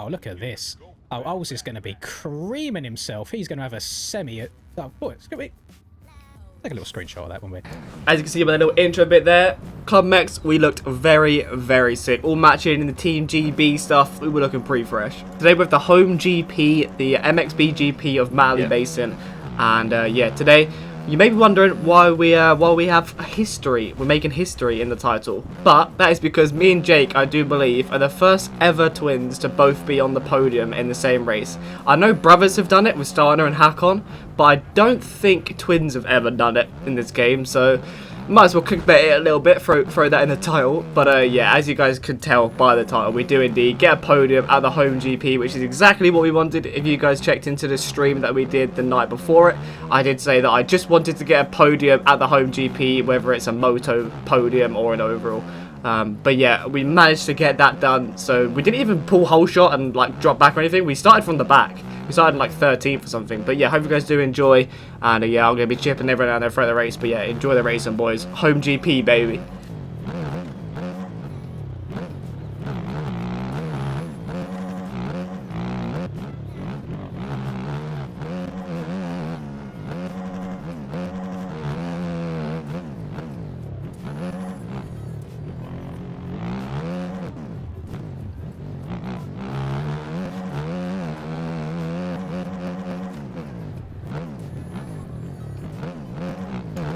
look at this. Oh, Ols is going to be creaming himself. He's going to have a semi. Oh, boy, it's going to be. Take a little screenshot of that, won't we? As you can see by the little intro bit there, Club Mex, we looked very, very sick. All matching in the Team GB stuff, we were looking pretty fresh. Today with the home GP, the MXB GP of Mali Basin. And yeah, today, you may be wondering why we have history. We're making history in the title. But that is because me and Jake, I do believe, are the first ever twins to both be on the podium in the same race. I know brothers have done it with Starner and Hakon, but I don't think twins have ever done it in this game, so might as well clickbait it a little bit, throw that in the title. But yeah, as you guys could tell by the title, we do indeed get a podium at the home GP, which is exactly what we wanted. If you guys checked into the stream that we did the night before it, I did say that I just wanted to get a podium at the home GP, whether it's a moto podium or an overall. But yeah, we managed to get that done, so we didn't even pull whole shot and like drop back or anything. We started from the back. We started in like 13th or something. But yeah, hope you guys do enjoy. And yeah, I'm going to be chipping everyone down there throughout the race. But yeah, enjoy the racing, boys. Home GP, baby.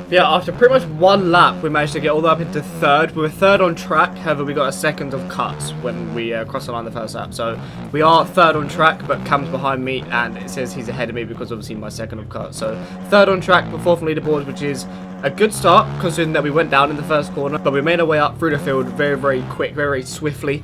Yeah, after pretty much one lap, we managed to get all the way up into third. We were third on track, however, we got a second of cuts when we crossed the line the first lap. So we are third on track, but Cam's behind me, and it says he's ahead of me because obviously my second of cuts. So third on track, but fourth on leaderboard, which is a good start, considering that we went down in the first corner. But we made our way up through the field very, very quick, very swiftly.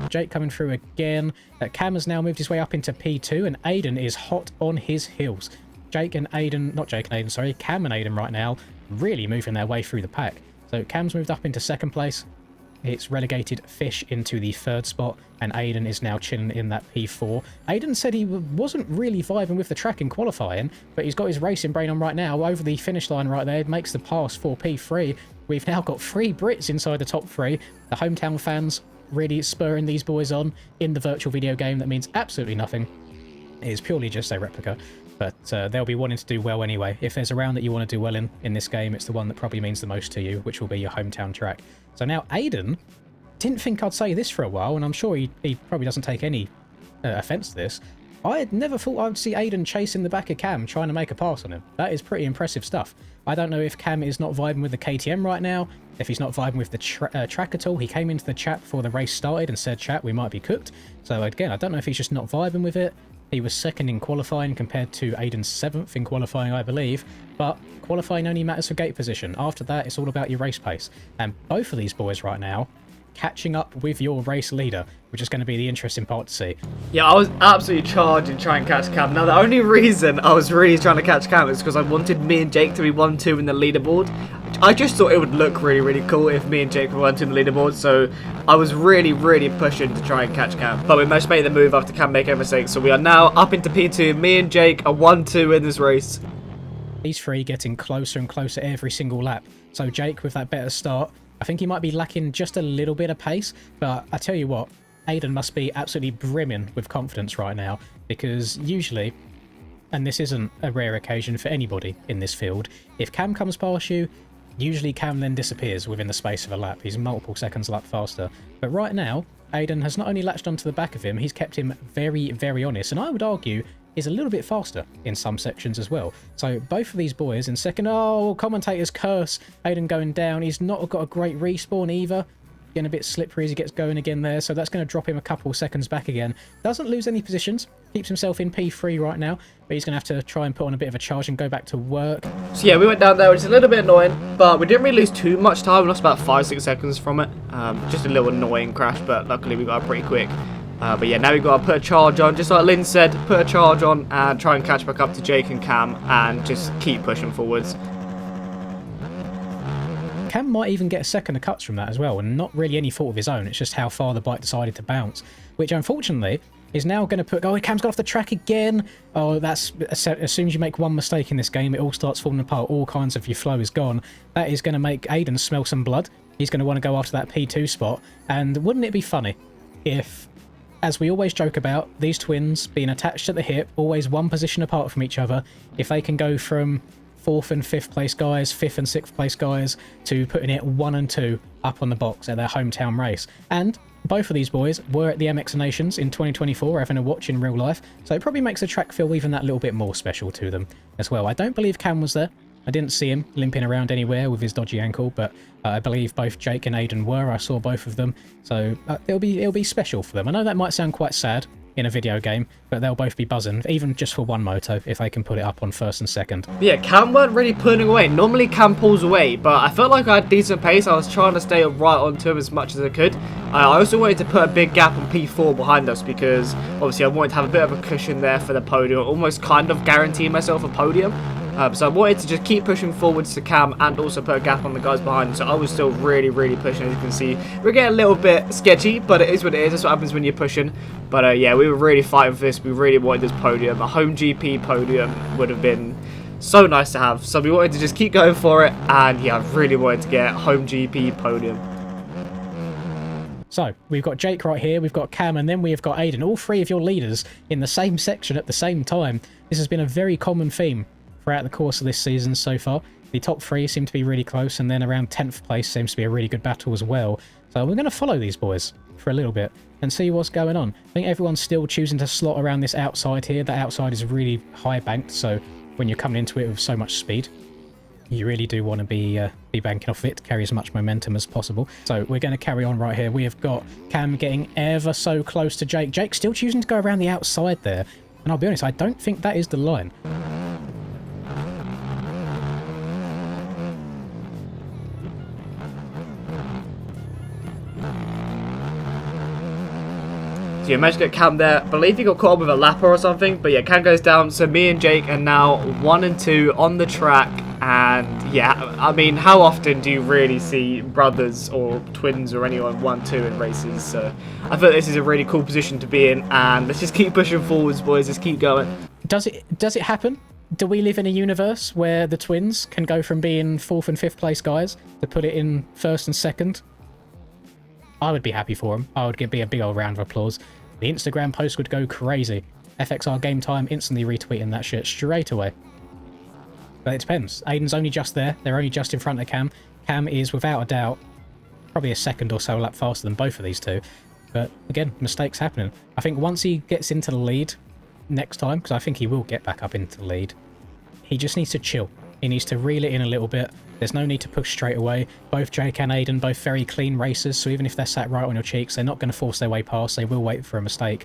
Jake coming through again. Cam has now moved his way up into P2, and Aiden is hot on his heels. Jake and Aiden, not Jake and Aiden, sorry, Cam and Aiden right now really moving their way through the pack. So Cam's moved up into second place. It's relegated Fish into the third spot, and Aiden is now chilling in that P4. Aiden said he wasn't really vibing with the track in qualifying, but he's got his racing brain on right now. Over the finish line right there, makes the pass for P3. We've now got 3 Brits inside the top 3. The hometown fans really spurring these boys on in the virtual video game. That means absolutely nothing. It is purely just a replica, but they'll be wanting to do well anyway. If there's a round that you want to do well in this game, it's the one that probably means the most to you, which will be your hometown track. So now Aiden, didn't think I'd say this for a while, and I'm sure he probably doesn't take any offense to this. I had never thought I would see Aiden chasing the back of Cam, trying to make a pass on him. That is pretty impressive stuff. I don't know if Cam is not vibing with the KTM right now, if he's not vibing with the track at all. He came into the chat before the race started and said, chat, we might be cooked. So again, I don't know if he's just not vibing with it. He was second in qualifying compared to Aiden's 7th in qualifying, I believe. But qualifying only matters for gate position. After that, it's all about your race pace. And both of these boys right now catching up with your race leader, which is going to be the interesting part to see. Yeah, I was absolutely charging trying to catch Cam. Now, the only reason I was really trying to catch Cam is because I wanted me and Jake to be 1-2 in the leaderboard. I just thought it would look really, really cool if me and Jake were 1-2 in the leaderboard, so I was really, really pushing to try and catch Cam. But we managed to make the move after Cam making a mistake, so we are now up into P2. Me and Jake are 1-2 in this race. These 3 getting closer and closer every single lap. So Jake with that better start, I think he might be lacking just a little bit of pace, but I tell you what, Aiden must be absolutely brimming with confidence right now, because usually, and this isn't a rare occasion for anybody in this field, if Cam comes past you, usually Cam then disappears within the space of a lap. He's multiple seconds a lap faster. But right now, Aiden has not only latched onto the back of him, he's kept him very, very honest, and I would argue is a little bit faster in some sections as well. So both of these boys in second. Oh, commentators curse. Aiden going down. He's not got a great respawn either. Getting a bit slippery as he gets going again there. So that's going to drop him a couple seconds back again. Doesn't lose any positions. Keeps himself in P3 right now. But he's going to have to try and put on a bit of a charge and go back to work. So yeah, we went down there, which is a little bit annoying. But we didn't really lose too much time. We lost about 5-6 seconds from it. Just a little annoying crash, but luckily we got it pretty quick. But yeah, now we've got to put a charge on, just like Lynn said, put a charge on and try and catch back up to Jake and Cam and just keep pushing forwards. Cam might even get a second of cuts from that as well, and not really any fault of his own, it's just how far the bike decided to bounce, which unfortunately is now going to put... Oh, Cam's got off the track again. Oh, that's... As soon as you make one mistake in this game, it all starts falling apart. All kinds of your flow is gone. That is going to make Aiden smell some blood. He's going to want to go after that P2 spot. And wouldn't it be funny if, as we always joke about, these twins being attached at the hip, always one position apart from each other, if they can go from 4th and 5th place guys, 5th and 6th place guys, to putting it 1 and 2 up on the box at their hometown race. And both of these boys were at the MX Nations in 2024 having a watch in real life, so it probably makes the track feel even that little bit more special to them as well. I don't believe Cam was there. I didn't see him limping around anywhere with his dodgy ankle, but I believe both Jake and Aiden were. I saw both of them, so it'll be special for them. I know that might sound quite sad in a video game, but they'll both be buzzing, even just for one moto, if they can put it up on 1st and 2nd. Yeah, Cam weren't really pulling away. Normally Cam pulls away, but I felt like I had decent pace. I was trying to stay right onto him as much as I could. I also wanted to put a big gap on P4 behind us because obviously I wanted to have a bit of a cushion there for the podium, almost kind of guarantee myself a podium. So I wanted to just keep pushing forwards to Cam and also put a gap on the guys behind. So I was still really pushing. As you can see, we're getting a little bit sketchy, but it is what it is. That's what happens when you're pushing. But yeah, we were really fighting for this. We really wanted this podium. A home GP podium would have been so nice to have. So we wanted to just keep going for it. And yeah, I really wanted to get home GP podium. So, we've got Jake right here, we've got Cam, and then we've got Aiden. All three of your leaders in the same section at the same time. This has been a very common theme throughout the course of this season so far. The top 3 seem to be really close, and then around 10th place seems to be a really good battle as well. So we're going to follow these boys for a little bit and see what's going on. I think everyone's still choosing to slot around this outside here. That outside is really high banked, so when you're coming into it with so much speed, you really do want to be banking off it to carry as much momentum as possible. So we're going to carry on right here. We have got Cam getting ever so close to Jake. Jake still choosing to go around the outside there. And I'll be honest, I don't think that is the line. So you managed to get Cam there. I believe he got caught up with a lapper or something. But yeah, Cam goes down. So me and Jake are now 1 and 2 on the track. And yeah, I mean, how often do you really see brothers or twins or anyone 1-2 in races? So I feel this is a really cool position to be in. And let's just keep pushing forwards, boys. Let's keep going. Does it happen? Do we live in a universe where the twins can go from being 4th and 5th place guys to put it in 1st and 2nd? I would be happy for them. I would give a big old round of applause. The Instagram post would go crazy. FXR Game Time instantly retweeting that shit straight away. But it depends. Aiden's only just there. They're only just in front of Cam. Cam is, without a doubt, probably a second or so lap faster than both of these two. But again, mistakes happening. I think once he gets into the lead next time, because I think he will get back up into the lead, he just needs to chill. He needs to reel it in a little bit. There's no need to push straight away. Both Jake and Aiden, both very clean racers, so even if they're sat right on your cheeks, they're not going to force their way past. They will wait for a mistake.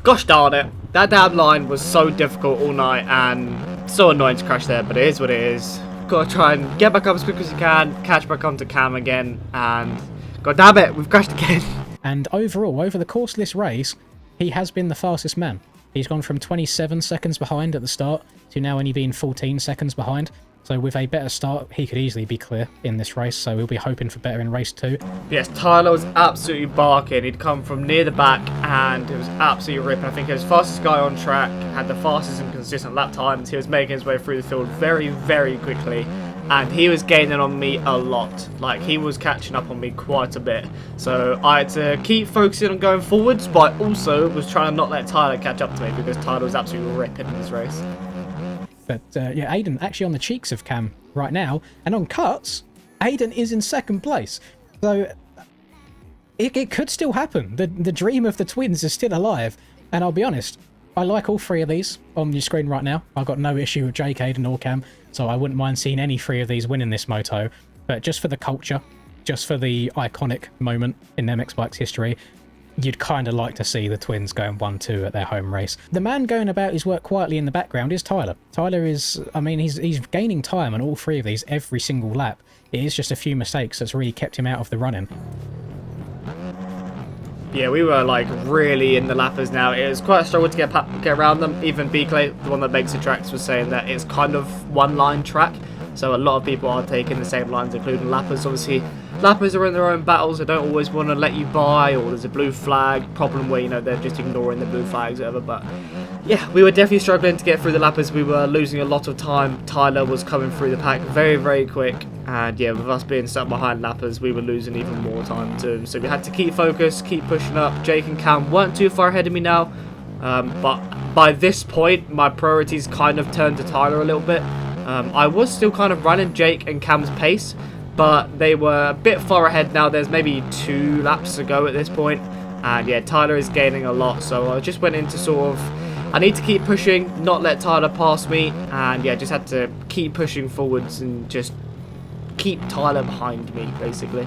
Gosh darn it. That damn line was so difficult all night and so annoying to crash there, but it is what it is. Gotta try and get back up as quick as you can, catch back onto Cam again, and god damn it, we've crashed again. And overall, over the course of this race, he has been the fastest man. He's gone from 27 seconds behind at the start to now only being 14 seconds behind. So with a better start, he could easily be clear in this race, so we'll be hoping for better in race 2. Yes, Tyler was absolutely barking. He'd come from near the back and it was absolutely ripping. I think he was the fastest guy on track, had the fastest and consistent lap times. He was making his way through the field very quickly, and he was gaining on me a lot. Like, he was catching up on me quite a bit. So I had to keep focusing on going forwards, but also was trying to not let Tyler catch up to me because Tyler was absolutely ripping in this race. But yeah, Aiden actually on the cheeks of Cam right now. And on cuts, Aiden is in 2nd place. So it could still happen. The dream of the twins is still alive. And I'll be honest, I like all 3 of these on your screen right now. I've got no issue with Jake, Aiden or Cam. So I wouldn't mind seeing any 3 of these winning this moto. But just for the culture, just for the iconic moment in MX Bikes history, you'd kind of like to see the twins going 1-2 at their home race. The man going about his work quietly in the background is Tyler. Tyler is, I mean, he's gaining time on all 3 of these every single lap. It is just a few mistakes that's really kept him out of the running. Yeah, we were like really in the lappers now. It was quite a struggle to get around them. Even B-Clay, the one that makes the tracks, was saying that it's kind of one-line track. So a lot of people are taking the same lines, including lappers. Obviously, lappers are in their own battles. They don't always want to let you by, or there's a blue flag problem where, you know, they're just ignoring the blue flags or whatever. But yeah, we were definitely struggling to get through the lappers. We were losing a lot of time. Tyler was coming through the pack very, very quick. And yeah, with us being stuck behind lappers, we were losing even more time too. So we had to keep focused, keep pushing up. Jake and Cam weren't too far ahead of me now. But by this point, my priorities kind of turned to Tyler a little bit. I was still kind of running Jake and Cam's pace, but they were a bit far ahead now. There's maybe 2 laps to go at this point. And yeah, Tyler is gaining a lot. So I just went into sort of, I need to keep pushing, not let Tyler pass me. And yeah, just had to keep pushing forwards and just keep Tyler behind me, basically.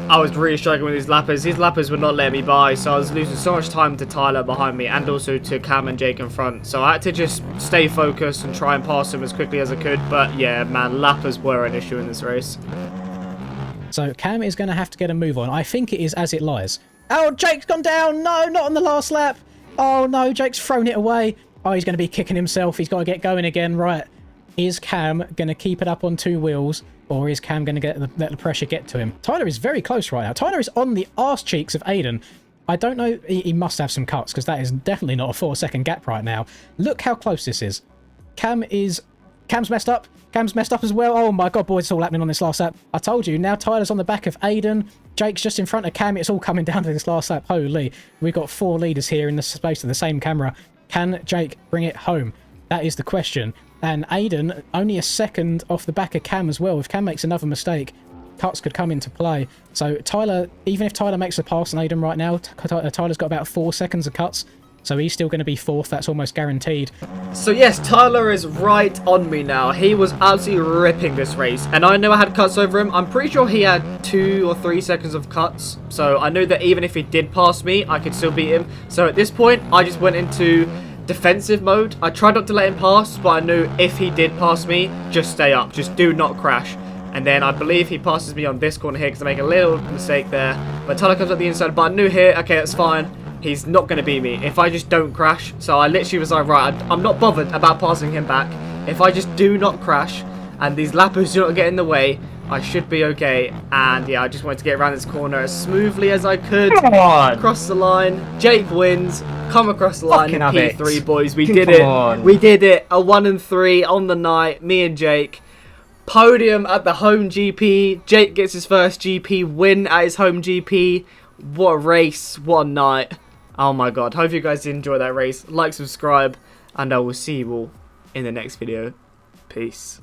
I was really struggling with these lappers. These lappers would not let me by, so I was losing so much time to Tyler behind me and also to Cam and Jake in front. So I had to just stay focused and try and pass them as quickly as I could. But yeah, man, lappers were an issue in this race. So Cam is going to have to get a move on. I think it is as it lies. Oh, Jake's gone down. No, not on the last lap. Oh no, Jake's thrown it away. Oh, he's going to be kicking himself. He's got to get going again. Right. Is Cam going to keep it up on 2 wheels, or is Cam going to let the pressure get to him? Tyler is very close right now. Tyler is on the arse cheeks of Aiden. I don't know. He must have some cuts, because that is definitely not a 4-second gap right now. Look how close this is. Cam's messed up. Cam's messed up as well. Oh my god, boys, it's all happening on this last lap. I told you, now Tyler's on the back of Aiden. Jake's just in front of Cam. It's all coming down to this last lap. Holy. We've got 4 leaders here in the space of the same camera. Can Jake bring it home? That is the question. And Aiden, only a second off the back of Cam as well. If Cam makes another mistake, cuts could come into play. So Tyler, even if Tyler makes a pass on Aiden right now, Tyler's got about 4 seconds of cuts. So he's still going to be 4th. That's almost guaranteed. So yes, Tyler is right on me now. He was absolutely ripping this race. And I know I had cuts over him. I'm pretty sure he had 2 or 3 seconds of cuts. So I knew that even if he did pass me, I could still beat him. So at this point, I just went into defensive mode. I tried not to let him pass, but I knew if he did pass me, just stay up. Just do not crash. And then I believe he passes me on this corner here because I make a little mistake there. But Tyler comes up the inside, but I knew here, okay, that's fine. He's not going to beat me if I just don't crash. So I literally was like, right, I'm not bothered about passing him back. If I just do not crash and these lappers do not get in the way, I should be okay. And yeah, I just wanted to get around this corner as smoothly as I could. Come on. Cross the line. Jake wins. Come across the line in P3, boys. We did it. We did it. A 1 and 3 on the night. Me and Jake. Podium at the home GP. Jake gets his first GP win at his home GP. What a race. What a night. Oh my god. Hope you guys did enjoy that race. Like, subscribe, and I will see you all in the next video. Peace.